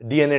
DNA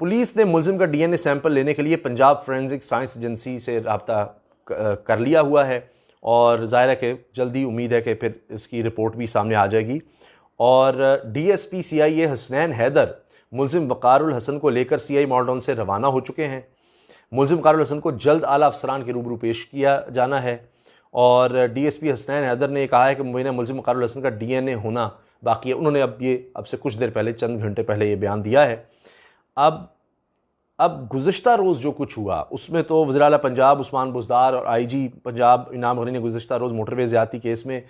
police نے ملزم کا ڈی این اے سیمپل لینے کے لیے پنجاب فورینزک سائنس ایجنسی سے رابطہ کر لیا ہوا ہے، اور ظاہر ہے کہ جلدی امید ہے کہ پھر اس کی رپورٹ بھی سامنے آ جائے گی۔ اور ڈی ایس پی سی آئی اے حسنین حیدر ملزم وقار الحسن کو لے کر سی آئی ماڈل ٹاؤن سے روانہ ہو چکے ہیں۔ ملزم وقار الحسن کو جلد اعلیٰ افسران کے روبرو پیش کیا جانا ہے، اور D S P Hasnain Haider نے کہا ہے کہ مبینہ ملزم وقار الحسن کا ڈی این اے ہونا باقی ہے۔ انہوں نے اب سے کچھ دیر پہلے، چند گھنٹے پہلے یہ بیان دیا ہے۔ اب گزشتہ روز جو کچھ ہوا اس میں تو وزیر اعلیٰ پنجاب عثمان بزدار اور آئی جی پنجاب انعام غنی نے گزشتہ روز موٹر وے زیادتی کیس میں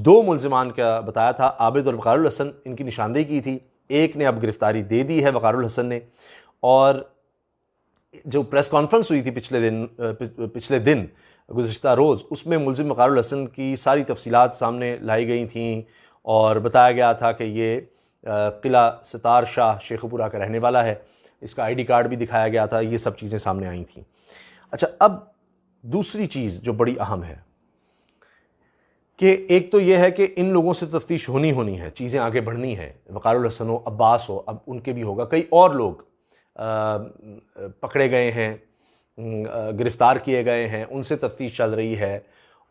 2 ملزمان کا بتایا تھا، عابد اور وقار الحسن، ان کی نشاندہی کی تھی۔ ایک نے اب گرفتاری دے دی ہے، وقار الحسن نے۔ اور جو پریس کانفرنس ہوئی تھی پچھلے دن گزشتہ روز، اس میں ملزم وقار الحسن کی ساری تفصیلات سامنے لائی گئی تھیں، اور بتایا گیا تھا کہ یہ قلعہ ستار شاہ شیخو پورہ کا رہنے والا ہے، اس کا آئی ڈی کارڈ بھی دکھایا گیا تھا، یہ سب چیزیں سامنے آئی تھیں۔ اچھا، اب دوسری چیز جو بڑی اہم ہے کہ ایک تو یہ ہے کہ ان لوگوں سے تفتیش ہونی ہے، چیزیں آگے بڑھنی ہیں، وقار الحسن ہو، عباس ہو، اب ان کے بھی ہوگا، کئی اور لوگ پکڑے گئے ہیں، گرفتار کیے گئے ہیں، ان سے تفتیش چل رہی ہے۔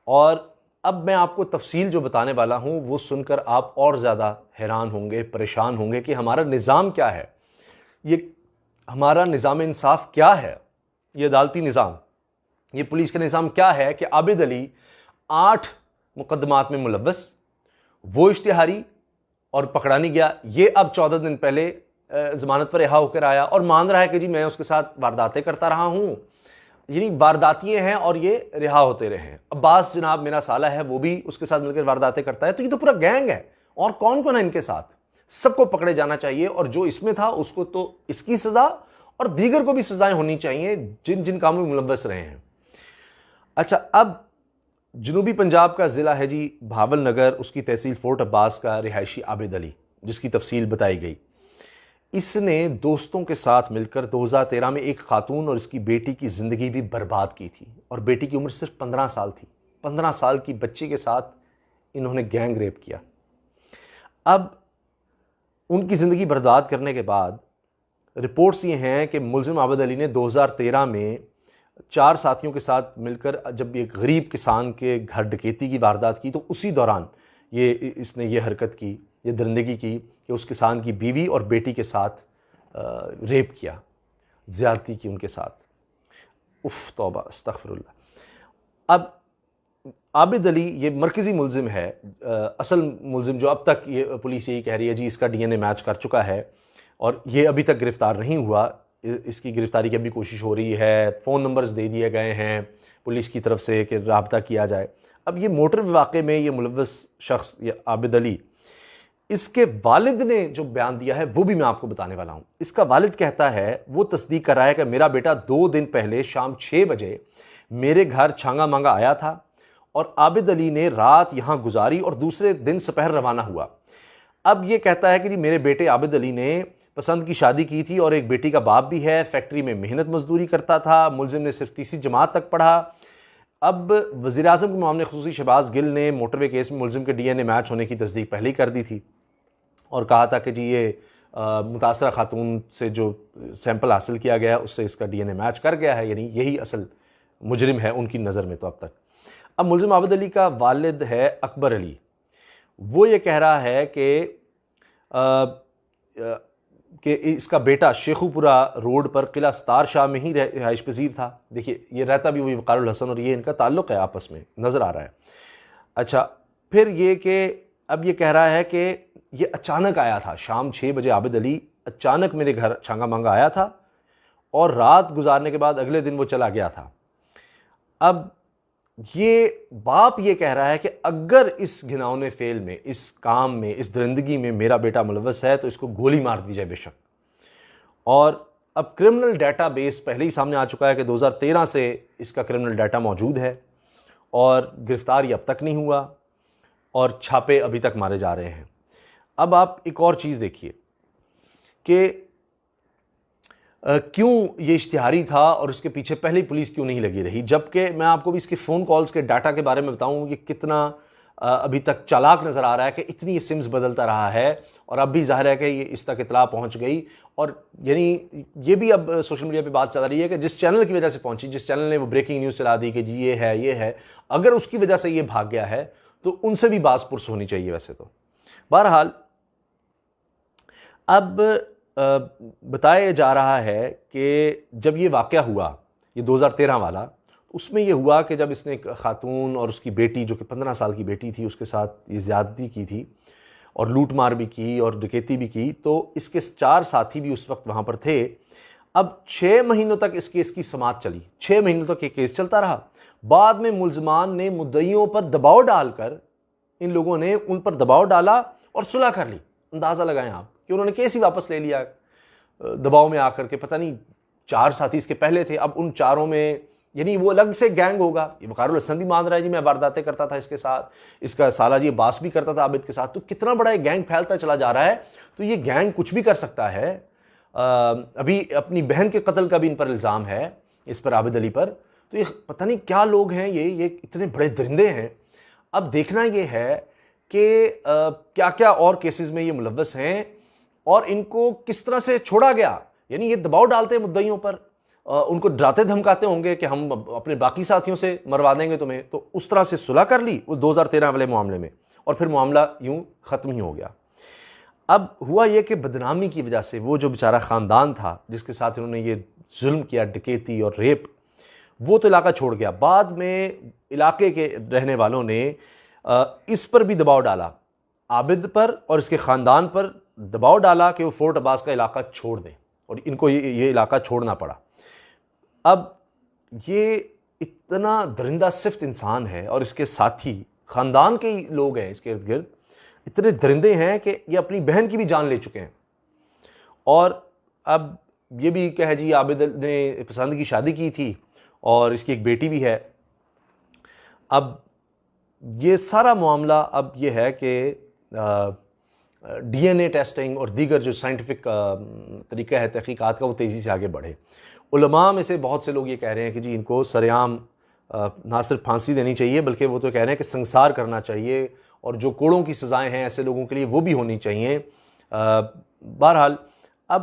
اور اب میں آپ کو تفصیل جو بتانے والا ہوں وہ سن کر آپ اور زیادہ حیران ہوں گے، پریشان ہوں گے کہ ہمارا نظام کیا ہے، یہ ہمارا نظام انصاف کیا ہے، یہ عدالتی نظام، یہ پولیس کا نظام کیا ہے کہ عابد علی 8 مقدمات میں ملوث، وہ اشتہاری اور پکڑا نہیں گیا، یہ اب 14 دن پہلے ضمانت پر رہا ہو کر آیا اور مان رہا ہے کہ جی میں اس کے ساتھ وارداتیں کرتا رہا ہوں، یعنی وارداتیے ہیں اور یہ رہا ہوتے رہے ہیں۔ عباس جناب میرا سالہ ہے، وہ بھی اس کے ساتھ مل کر وارداتیں کرتا ہے، تو یہ تو پورا گینگ ہے، اور کون کون ہے ان کے ساتھ، سب کو پکڑے جانا چاہیے، اور جو اس میں تھا اس کو تو اس کی سزا اور دیگر کو بھی سزائیں ہونی چاہیے جن کاموں میں ملوث رہے ہیں۔ اچھا، اب جنوبی پنجاب کا ضلع ہے جی بھاول نگر، اس کی تحصیل فورٹ عباس کا رہائشی عابد علی، جس کی تفصیل بتائی گئی، اس نے دوستوں کے ساتھ مل کر 2013 میں ایک خاتون اور اس کی بیٹی کی زندگی بھی برباد کی تھی، اور بیٹی کی عمر صرف 15 سال تھی۔ 15 سال کی بچی کے ساتھ انہوں نے گینگ ریپ کیا۔ اب ان کی زندگی برباد کرنے کے بعد رپورٹس یہ ہیں کہ ملزم عابد علی نے 2013 میں 4 ساتھیوں کے ساتھ مل کر جب ایک غریب کسان کے گھر ڈکیتی کی واردات کی، تو اسی دوران اس نے یہ حرکت کی، یہ درندگی کی کہ اس کسان کی بیوی اور بیٹی کے ساتھ ریپ کیا، زیادتی کی ان کے ساتھ۔ توبہ استغفر اللہ۔ اب عابد علی یہ مرکزی ملزم ہے، اصل ملزم جو اب تک یہ پولیس یہی کہہ رہی ہے جی اس کا ڈی این اے میچ کر چکا ہے، اور یہ ابھی تک گرفتار نہیں ہوا، اس کی گرفتاری کی ابھی کوشش ہو رہی ہے، فون نمبرز دے دیے گئے ہیں پولیس کی طرف سے کہ رابطہ کیا جائے۔ اب یہ موٹر واقعے میں یہ ملوث شخص یہ عابد علی، اس کے والد نے جو بیان دیا ہے وہ بھی میں آپ کو بتانے والا ہوں۔ اس کا والد کہتا ہے، وہ تصدیق کر رہا ہے کہ میرا بیٹا 2 دن پہلے شام 6 بجے میرے گھر چھانگا مانگا آیا تھا، اور عابد علی نے رات یہاں گزاری اور دوسرے دن سپہر روانہ ہوا۔ اب یہ کہتا ہے کہ جی میرے بیٹے عابد علی نے پسند کی شادی کی تھی اور ایک بیٹی کا باپ بھی ہے، فیکٹری میں محنت مزدوری کرتا تھا، ملزم نے صرف 3ری جماعت تک پڑھا۔ اب وزیر اعظم کے معاملے خصوصی شہباز گل نے موٹر وے کیس میں ملزم کے ڈی این اے میچ ہونے کی تصدیق پہلے ہی کر دی تھی، اور کہا تھا کہ جی یہ متاثرہ خاتون سے جو سیمپل حاصل کیا گیا اس سے اس کا ڈی این اے میچ کر گیا ہے، یعنی یہی اصل مجرم ہے ان کی نظر میں تو اب تک۔ اب ملزم عابد علی کا والد ہے اکبر علی، وہ یہ کہہ رہا ہے کہ اس کا بیٹا شیخو پورہ روڈ پر قلعہ ستار شاہ میں ہی رہائش پذیر تھا۔ دیکھیے یہ رہتا بھی وہی وقار الحسن، اور یہ ان کا تعلق ہے آپس میں نظر آ رہا ہے۔ اچھا، پھر یہ کہ اب یہ کہہ رہا ہے کہ یہ اچانک آیا تھا، شام 6 بجے عابد علی اچانک میرے گھر چھانگا مانگا آیا تھا، اور رات گزارنے کے بعد اگلے دن وہ چلا گیا تھا۔ اب یہ باپ یہ کہہ رہا ہے کہ اگر اس گھناؤنے فعل میں، اس کام میں، اس درندگی میں میرا بیٹا ملوث ہے تو اس کو گولی مار دی جائے بے شک۔ اور اب کرمنل ڈیٹا بیس پہلے ہی سامنے آ چکا ہے کہ 2013 سے اس کا کرمنل ڈیٹا موجود ہے، اور گرفتار یہ اب تک نہیں ہوا، اور چھاپے ابھی تک مارے جا رہے ہیں۔ اب آپ ایک اور چیز دیکھیے کہ کیوں یہ اشتہاری تھا اور اس کے پیچھے پہلے ہی پولیس کیوں نہیں لگی رہی، جبکہ میں آپ کو بھی اس کے فون کالز کے ڈاٹا کے بارے میں بتاؤں یہ کتنا ابھی تک چالاک نظر آ رہا ہے کہ اتنی یہ سمز بدلتا رہا ہے، اور اب بھی ظاہر ہے کہ یہ اس تک اطلاع پہنچ گئی، اور یعنی یہ بھی اب سوشل میڈیا پہ بات چل رہی ہے کہ جس چینل کی وجہ سے پہنچی، جس چینل نے وہ بریکنگ نیوز چلا دی کہ جی یہ ہے، اگر اس کی وجہ سے یہ بھاگ گیا ہے تو ان سے بھی باز پرس ہونی چاہیے ویسے تو۔ بہرحال اب بتایا جا رہا ہے کہ جب یہ واقعہ ہوا، یہ 2013 والا، اس میں یہ ہوا کہ جب اس نے ایک خاتون اور اس کی بیٹی جو کہ 15 سال کی بیٹی تھی، اس کے ساتھ یہ زیادتی کی تھی اور لوٹ مار بھی کی اور ڈکیتی بھی کی، تو اس کے 4 ساتھی بھی اس وقت وہاں پر تھے۔ اب 6 مہینوں تک اس کیس کی سماعت چلی، 6 مہینوں تک یہ کیس چلتا رہا۔ بعد میں ملزمان نے مدعیوں پر دباؤ ڈال کر، ان لوگوں نے ان پر دباؤ ڈالا اور صلح کر لی۔ اندازہ لگائیں آپ کہ انہوں نے کیس ہی واپس لے لیا دباؤ میں آ کر کے، پتہ نہیں 4 ساتھی اس کے پہلے تھے، اب ان 4 میں یعنی وہ الگ سے گینگ ہوگا۔ یہ وقار الحسن بھی مان رہا ہے جی میں وارداتیں کرتا تھا اس کے ساتھ، اس کا سالہ جی عباس بھی کرتا تھا عابد کے ساتھ، تو کتنا بڑا یہ گینگ پھیلتا چلا جا رہا ہے۔ تو یہ گینگ کچھ بھی کر سکتا ہے۔ ابھی اپنی بہن کے قتل کا بھی ان پر الزام ہے، اس پر عابد علی پر۔ تو یہ پتہ نہیں کیا لوگ ہیں، یہ اتنے بڑے درندے ہیں۔ اب دیکھنا یہ ہے کہ کیا کیا اور کیسز میں یہ ملوث ہیں اور ان کو کس طرح سے چھوڑا گیا۔ یعنی یہ دباؤ ڈالتے ہیں مدعیوں پر، ان کو ڈراتے دھمکاتے ہوں گے کہ ہم اپنے باقی ساتھیوں سے مروا دیں گے تمہیں، تو اس طرح سے صلح کر لی وہ 2013 والے معاملے میں، اور پھر معاملہ یوں ختم ہی ہو گیا۔ اب ہوا یہ کہ بدنامی کی وجہ سے وہ جو بیچارہ خاندان تھا جس کے ساتھ انہوں نے یہ ظلم کیا، ڈکیتی اور ریپ، وہ تو علاقہ چھوڑ گیا۔ بعد میں علاقے کے رہنے والوں نے اس پر بھی دباؤ ڈالا، عابد پر اور اس کے خاندان پر دباؤ ڈالا کہ وہ فورٹ عباس کا علاقہ چھوڑ دیں، اور ان کو یہ علاقہ چھوڑنا پڑا۔ اب یہ اتنا درندہ صفت انسان ہے، اور اس کے ساتھی خاندان کے ہی لوگ ہیں اس کے ارد گرد، اتنے درندے ہیں کہ یہ اپنی بہن کی بھی جان لے چکے ہیں۔ اور اب یہ بھی کہ جی عابد نے پسند کی شادی کی تھی اور اس کی ایک بیٹی بھی ہے۔ اب یہ سارا معاملہ اب یہ ہے کہ ڈی این اے ٹیسٹنگ اور دیگر جو سائنٹیفک طریقہ ہے تحقیقات کا، وہ تیزی سے آگے بڑھے۔ علماء میں سے بہت سے لوگ یہ کہہ رہے ہیں کہ جی ان کو سرعام نہ صرف پھانسی دینی چاہیے، بلکہ وہ تو کہہ رہے ہیں کہ سنسار کرنا چاہیے، اور جو کوڑوں کی سزائیں ہیں ایسے لوگوں کے لیے وہ بھی ہونی چاہیے۔ بہرحال اب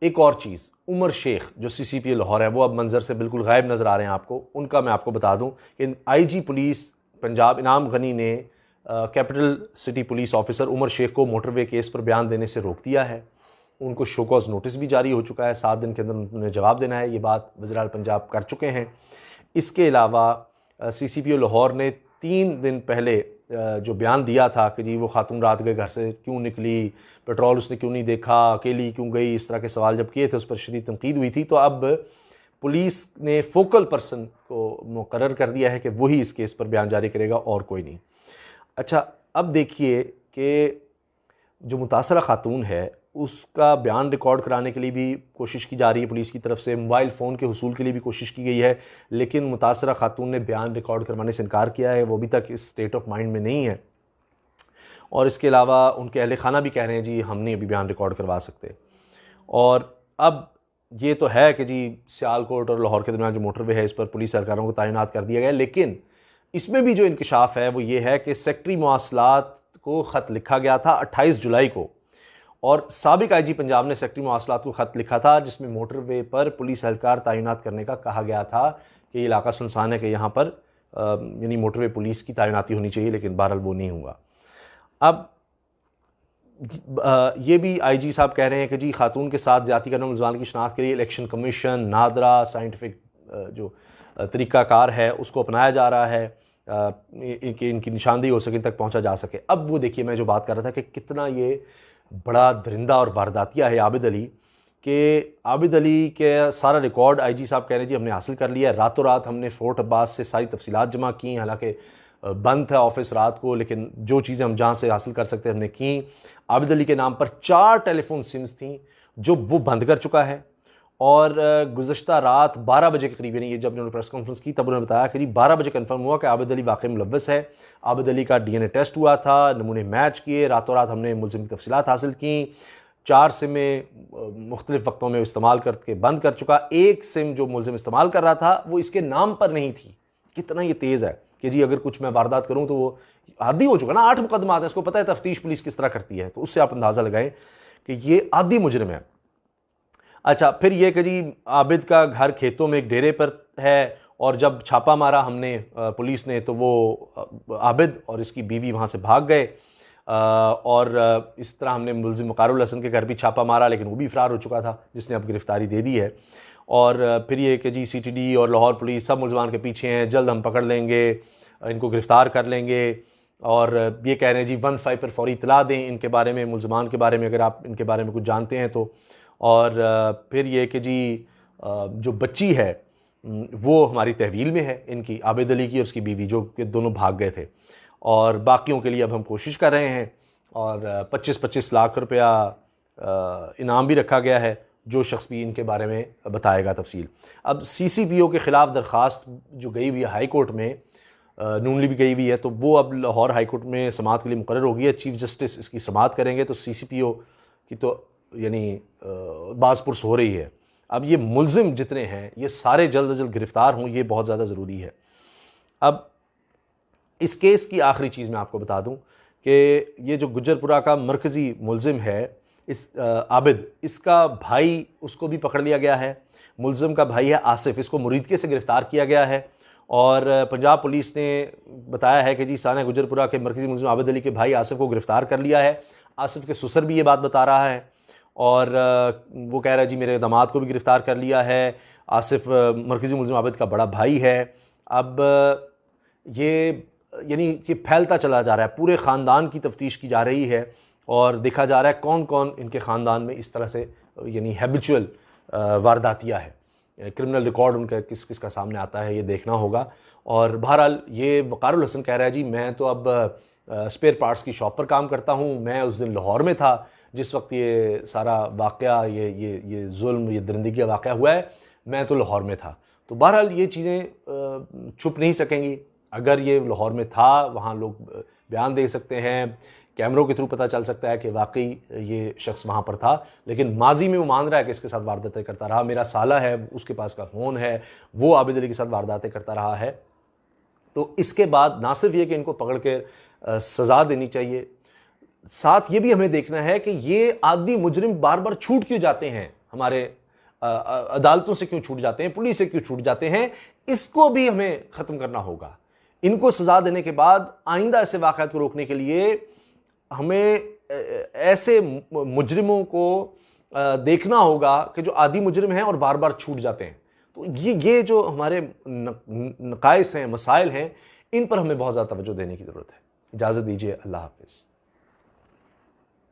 ایک اور چیز، عمر شیخ جو CCPA لاہور ہے، وہ اب منظر سے بالکل غائب نظر آ رہے ہیں آپ کو۔ ان کا میں آپ کو بتا دوں کہ IG پولیس پنجاب انعام غنی نے کیپٹل سٹی پولیس آفیسر عمر شیخ کو موٹر وے کیس پر بیان دینے سے روک دیا ہے۔ ان کو شو کاز نوٹس بھی جاری ہو چکا ہے، 7 دن کے اندر انہوں نے جواب دینا ہے۔ یہ بات وزیر اعلیٰ پنجاب کر چکے ہیں۔ اس کے علاوہ CCPO لاہور نے 3 دن پہلے جو بیان دیا تھا کہ جی وہ خاتون رات کے گھر سے کیوں نکلی، پیٹرول اس نے کیوں نہیں دیکھا، اکیلی کیوں گئی، اس طرح کے سوال جب کیے تھے اس پر شدید تنقید ہوئی تھی۔ تو اب پولیس نے فوکل پرسن کو مقرر کر دیا ہے کہ وہی اس کیس پر بیان جاری کرے گا اور کوئی نہیں۔ اچھا اب دیکھیے کہ جو متاثرہ خاتون ہے اس کا بیان ریکارڈ کرانے کے لیے بھی کوشش کی جا رہی ہے پولیس کی طرف سے، موبائل فون کے حصول کے لیے بھی کوشش کی گئی ہے، لیکن متاثرہ خاتون نے بیان ریکارڈ کروانے سے انکار کیا ہے۔ وہ ابھی تک اس اسٹیٹ آف مائنڈ میں نہیں ہے، اور اس کے علاوہ ان کے اہل خانہ بھی کہہ رہے ہیں جی ہم نہیں ابھی بیان ریکارڈ کروا سکتے۔ اور اب یہ تو ہے کہ جی سیالکوٹ اور لاہور کے درمیان جو موٹر وے ہے اس پر پولیس اہلکاروں کو تعینات کر دیا گیا، لیکن اس میں بھی جو انکشاف ہے وہ یہ ہے کہ سیکٹری مواصلات کو خط لکھا گیا تھا 28 جولائی کو، اور سابق IG پنجاب نے سیکٹری مواصلات کو خط لکھا تھا جس میں موٹر وے پر پولیس اہلکار تعینات کرنے کا کہا گیا تھا کہ یہ علاقہ سنسان ہے، کہ یہاں پر یعنی موٹر وے پولیس کی تعیناتی ہونی چاہیے، لیکن بہرحال وہ نہیں ہوا۔ اب یہ بھی IG صاحب کہہ رہے ہیں کہ جی خاتون کے ساتھ زیادتی کرنے والے ملزمان کی شناخت کے لیے الیکشن کمیشن، نادرا سائنٹیفک جو طریقہ کار ہے اس کو اپنایا جا رہا ہے کہ ان کی نشاندہی ہو سکے، ان تک پہنچا جا سکے۔ اب وہ دیکھیے میں جو بات کر رہا تھا کہ کتنا یہ بڑا درندہ اور وارداتیہ ہے عابد علی، کہ عابد علی کے سارا ریکارڈ IG صاحب کہہ رہے ہیں جی ہم نے حاصل کر لیا ہے، راتوں رات ہم نے فورٹ عباس سے ساری تفصیلات جمع کی، حالانکہ بند تھا آفس رات کو، لیکن جو چیزیں ہم جہاں سے حاصل کر سکتے ہم نے کی۔ عابد علی کے نام پر 4 ٹیلی فون سمز تھیں جو وہ بند کر چکا ہے، اور گزشتہ رات 12 بجے کے قریب، یعنی یہ جب انہوں نے پریس کانفرنس کی تب انہوں نے بتایا کہ جی 12 بجے کنفرم ہوا کہ عابد علی واقعی ملوث ہے۔ عابد علی کا DNA ٹیسٹ ہوا تھا، نمونے میچ کیے، راتوں رات ہم نے ملزم کی تفصیلات حاصل کیں۔ 4 سمیں مختلف وقتوں میں استعمال کر کے بند کر چکا، ایک سم جو ملزم استعمال کر رہا تھا وہ اس کے نام پر نہیں تھی۔ کتنا یہ تیز ہے، کہ جی اگر کچھ میں واردات کروں تو وہ عادی ہو چکا نا, 8 مقدمات ہیں, اس کو پتہ ہے تفتیش پولیس کس طرح کرتی ہے, تو اس سے آپ اندازہ لگائیں کہ یہ عادی مجرم ہے. اچھا, پھر یہ کہ جی عابد کا گھر کھیتوں میں ایک ڈیرے پر ہے, اور جب چھاپا مارا ہم نے پولیس نے تو وہ عابد اور اس کی بیوی وہاں سے بھاگ گئے, اور اس طرح ہم نے ملزم وقار الحسن کے گھر بھی چھاپا مارا, لیکن وہ بھی فرار ہو چکا تھا جس نے اب گرفتاری دے دی ہے. اور پھر یہ کہ جی CTD اور لاہور پولیس سب ملزمان کے پیچھے ہیں, جلد ہم پکڑ لیں گے, ان کو گرفتار کر لیں گے, اور یہ کہہ رہے ہیں جی 15 پر فوری اطلاع دیں ان کے بارے میں, ملزمان کے بارے میں اگر آپ ان کے بارے میں کچھ جانتے ہیں تو. اور پھر یہ کہ جی جو بچی ہے وہ ہماری تحویل میں ہے, ان کی عابد علی کی اور اس کی بیوی, جو کہ دونوں بھاگ گئے تھے, اور باقیوں کے لیے اب ہم کوشش کر رہے ہیں, اور 25 لاکھ روپیہ انعام بھی رکھا گیا ہے جو شخص بھی ان کے بارے میں بتائے گا تفصیل. اب CCPO کے خلاف درخواست جو گئی ہوئی ہے ہائی کورٹ میں, نون لیگ بھی گئی ہوئی ہے, تو وہ اب لاہور ہائی کورٹ میں سماعت کے لیے مقرر ہو گئی ہے. چیف جسٹس اس کی سماعت کریں گے, تو CCPO کی تو یعنی باز پرس ہو رہی ہے. اب یہ ملزم جتنے ہیں یہ سارے جلد از جلد گرفتار ہوں, یہ بہت زیادہ ضروری ہے. اب اس کیس کی آخری چیز میں آپ کو بتا دوں کہ یہ جو گجرپورہ کا مرکزی ملزم ہے اس عابد, اس کا بھائی اس کو بھی پکڑ لیا گیا ہے. ملزم کا بھائی ہے آصف, اس کو مریدکے سے گرفتار کیا گیا ہے, اور پنجاب پولیس نے بتایا ہے کہ جی سانحہ گجرپورہ کے مرکزی ملزم عابد علی کے بھائی آصف کو گرفتار کر لیا ہے. آصف کے سسر بھی یہ بات بتا رہا ہے, اور وہ کہہ رہا ہے جی میرے داماد کو بھی گرفتار کر لیا ہے. آصف مرکزی ملزم عابد کا بڑا بھائی ہے. اب یہ یعنی کہ پھیلتا چلا جا رہا ہے, پورے خاندان کی تفتیش کی جا رہی ہے, اور دیکھا جا رہا ہے کون کون ان کے خاندان میں اس طرح سے یعنی ہیبیچول وارداتیہ ہے, کرمنل ریکارڈ ان کا کس کس کا سامنے آتا ہے, یہ دیکھنا ہوگا. اور بہرحال یہ وقار الحسن کہہ رہا ہے جی میں تو اب اسپیئر پارٹس کی شاپ پر کام کرتا ہوں, میں اس دن لاہور میں تھا جس وقت یہ سارا واقعہ یہ ظلم, یہ درندگی کا واقعہ ہوا ہے, میں تو لاہور میں تھا. تو بہرحال یہ چیزیں چھپ نہیں سکیں گی. اگر یہ لاہور میں تھا, وہاں لوگ بیان دے سکتے ہیں, کیمروں کے تھرو پتہ چل سکتا ہے کہ واقعی یہ شخص وہاں پر تھا, لیکن ماضی میں وہ مان رہا ہے کہ اس کے ساتھ وارداتیں کرتا رہا. میرا سالہ ہے, اس کے پاس کا فون ہے, وہ عابد علی کے ساتھ وارداتیں کرتا رہا ہے. تو اس کے بعد نہ صرف یہ کہ ان کو پکڑ کے سزا دینی چاہیے, ساتھ یہ بھی ہمیں دیکھنا ہے کہ یہ عادی مجرم بار بار چھوٹ کیوں جاتے ہیں, ہمارے عدالتوں سے کیوں چھوٹ جاتے ہیں, پولیس سے کیوں چھوٹ جاتے ہیں, اس کو بھی ہمیں ختم کرنا ہوگا. ان کو سزا دینے کے بعد آئندہ ایسے واقعات کو روکنے کے لیے ہمیں ایسے مجرموں کو دیکھنا ہوگا کہ جو عادی مجرم ہیں اور بار بار چھوٹ جاتے ہیں. تو یہ جو ہمارے نقائص ہیں, مسائل ہیں, ان پر ہمیں بہت زیادہ توجہ دینے کی ضرورت ہے. اجازت دیجیے, اللہ حافظ.